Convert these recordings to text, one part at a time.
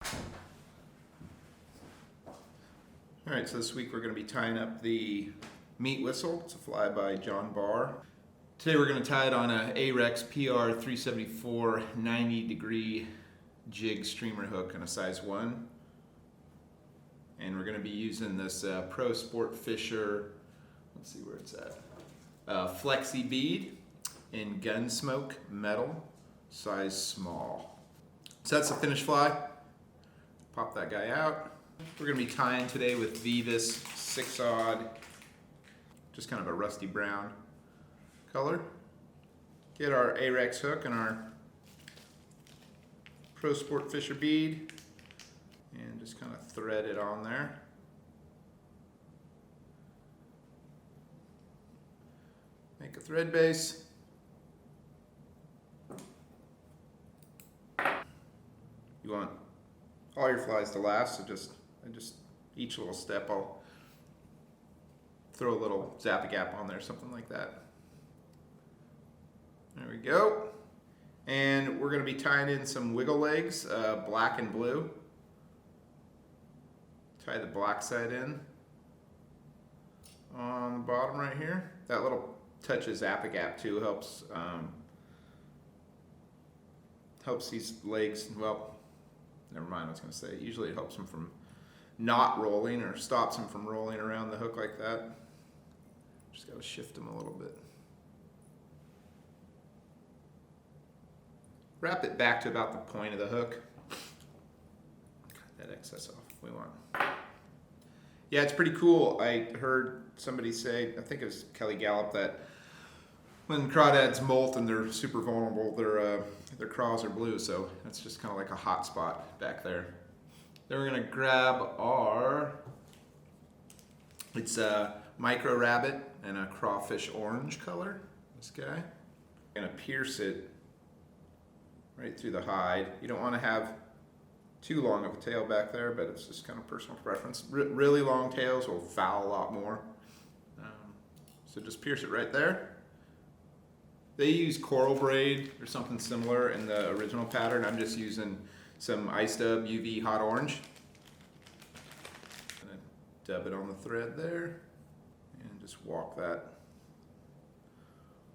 All right, so this week we're going to be tying up the meat whistle. It's a fly by John Barr. Today we're going to tie it on a Ahrex PR 374 90-degree jig streamer hook and a size 1. And we're going to be using this Pro Sport Fisher, let's see where it's at, Flexi bead in Gunsmoke metal, size small. So that's the finished fly. Pop that guy out. We're going to be tying today with Vivus 6-odd, just kind of a rusty brown color. Get our Ahrex hook and our Pro Sport Fisher bead and just kind of thread it on there. Make a thread base. You want all your flies to last, so just each little step I'll throw a little zappy gap on there, something like that. There we go. And we're going to be tying in some wiggle legs, black and blue. Tie the black side in on the bottom right here. That little touch of zappy gap too helps these legs, well, never mind, I was going to say, usually it helps them from not rolling or stops them from rolling around the hook like that. Just got to shift them a little bit. Wrap it back to about the point of the hook. Cut that excess off if we want. Yeah, it's pretty cool. I heard somebody say, I think it was Kelly Gallup, that when crawdads molt and they're super vulnerable, their craws are blue, so that's just kind of like a hot spot back there. Then we're going to grab our, it's a micro rabbit and a crawfish orange color, this guy. I'm going to pierce it right through the hide. You don't want to have too long of a tail back there, but it's just kind of personal preference. Really long tails will foul a lot more. So just pierce it right there. They use coral braid or something similar in the original pattern. I'm just using some Ice Dub UV hot orange. Gonna dub it on the thread there and just walk that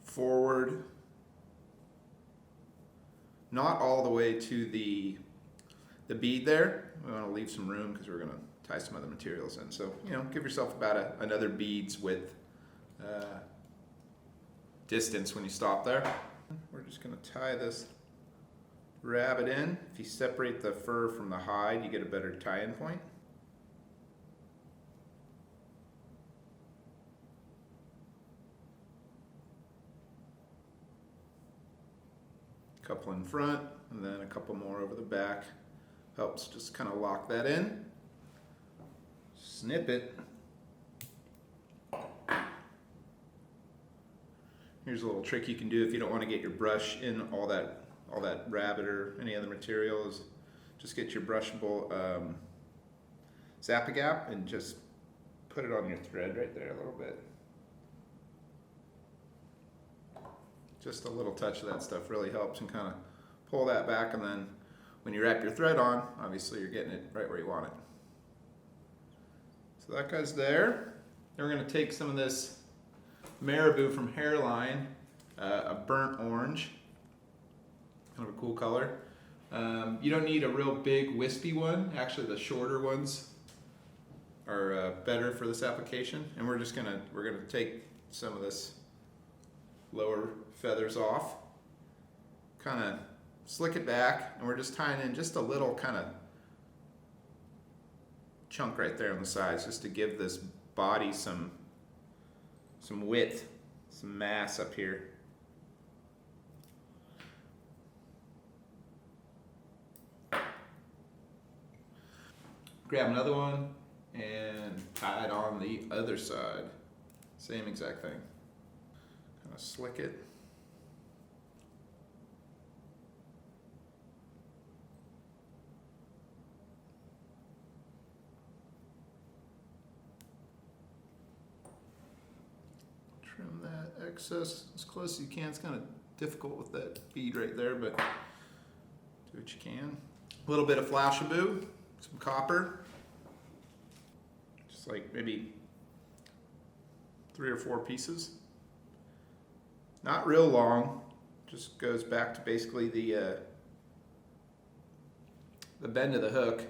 forward. Not all the way to the bead there. We want to leave some room because we're going to tie some other materials in. So, give yourself about another bead's width distance when you stop there. We're just going to tie this rabbit in. If you separate the fur from the hide, you get a better tie-in point. A couple in front and then a couple more over the back. Helps just kind of lock that in. Snip it. Here's a little trick you can do if you don't want to get your brush in all that rabbit or any other material, is just get your brushable zappy gap and just put it on your thread right there a little bit. Just a little touch of that stuff really helps, and kind of pull that back, and then when you wrap your thread on, obviously you're getting it right where you want it. So that guy's there. Then we're going to take some of this Marabou from Hairline, a burnt orange, kind of a cool color. You don't need a real big wispy one. Actually, the shorter ones are better for this application. And we're gonna take some of this lower feathers off, kind of slick it back, and we're just tying in just a little kind of chunk right there on the sides, just to give this body some width, some mass up here. Grab another one and tie it on the other side. Same exact thing. Kind of slick it. Trim that excess as close as you can. It's kind of difficult with that bead right there, but do what you can. A little bit of Flashaboo, some copper, just like maybe 3 or 4 pieces. Not real long, just goes back to basically the bend of the hook.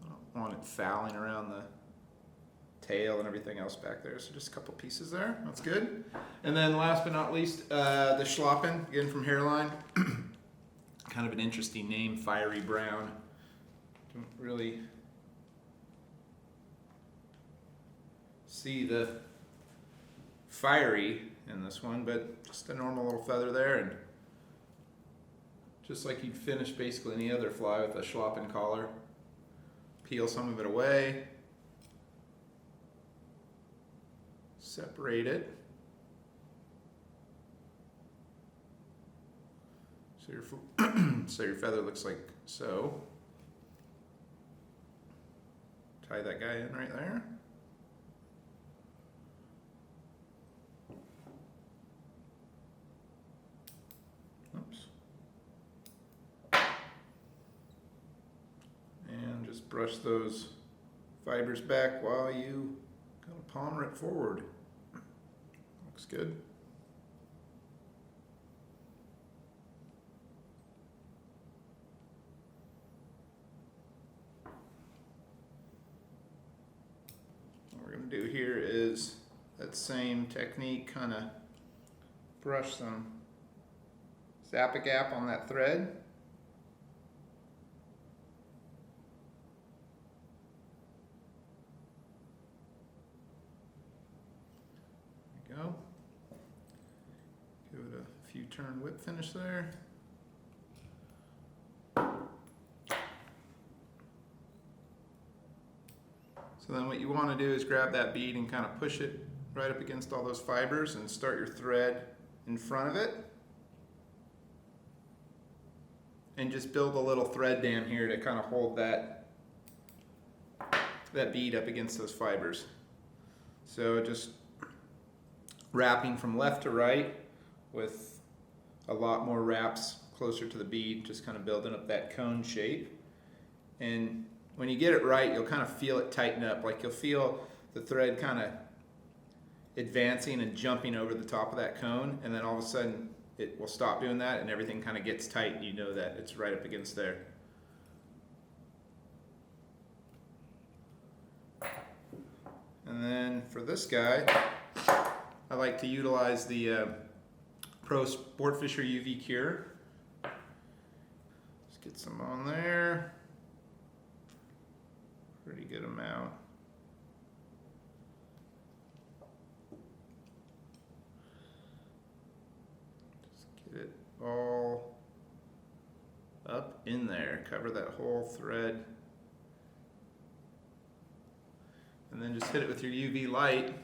I don't want it fouling around the tail and everything else back there. So just a couple pieces there. That's good. And then last but not least, the Schlappen, again from Hairline. Kind of an interesting name, Fiery Brown. Don't really see the fiery in this one, but just a normal little feather there, and just like you'd finish basically any other fly with a Schlappen collar. Peel some of it away, separate it. So so your feather looks like so. Tie that guy in right there. Oops. And just brush those fibers back while you kind of palmer it forward. Looks good. What we're going to do here is that same technique, kind of brush some zap-a-gap on that thread. There we go. Give it a few turn whip finish there. So then what you want to do is grab that bead and kind of push it right up against all those fibers and start your thread in front of it. And just build a little thread dam here to kind of hold that bead up against those fibers. So just wrapping from left to right with a lot more wraps closer to the bead, just kind of building up that cone shape. And when you get it right, you'll kind of feel it tighten up. Like you'll feel the thread kind of advancing and jumping over the top of that cone, and then all of a sudden it will stop doing that and everything kind of gets tight, and you know that it's right up against there. And then for this guy, I like to utilize the Pro Sportfisher UV Cure. Just get some on there. Pretty good amount. Just get it all up in there. Cover that whole thread. And then just hit it with your UV light.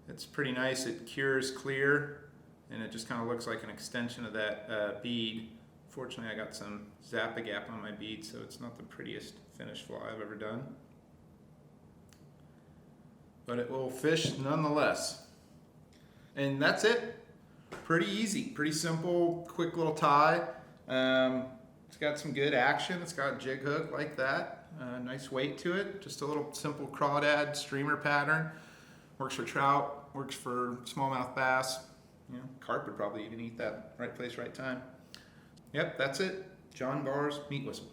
It's pretty nice. It cures clear, and it just kind of looks like an extension of that bead. Fortunately, I got some zap-a-gap on my bead, so it's not the prettiest finished fly I've ever done. But it will fish nonetheless. And that's it. Pretty easy, pretty simple, quick little tie. It's got some good action. It's got a jig hook like that. Nice weight to it. Just a little simple crawdad streamer pattern. Works for trout, works for smallmouth bass. You know, carp would probably even eat that. Right place, right time. Yep, that's it. John Barr's meat whistle.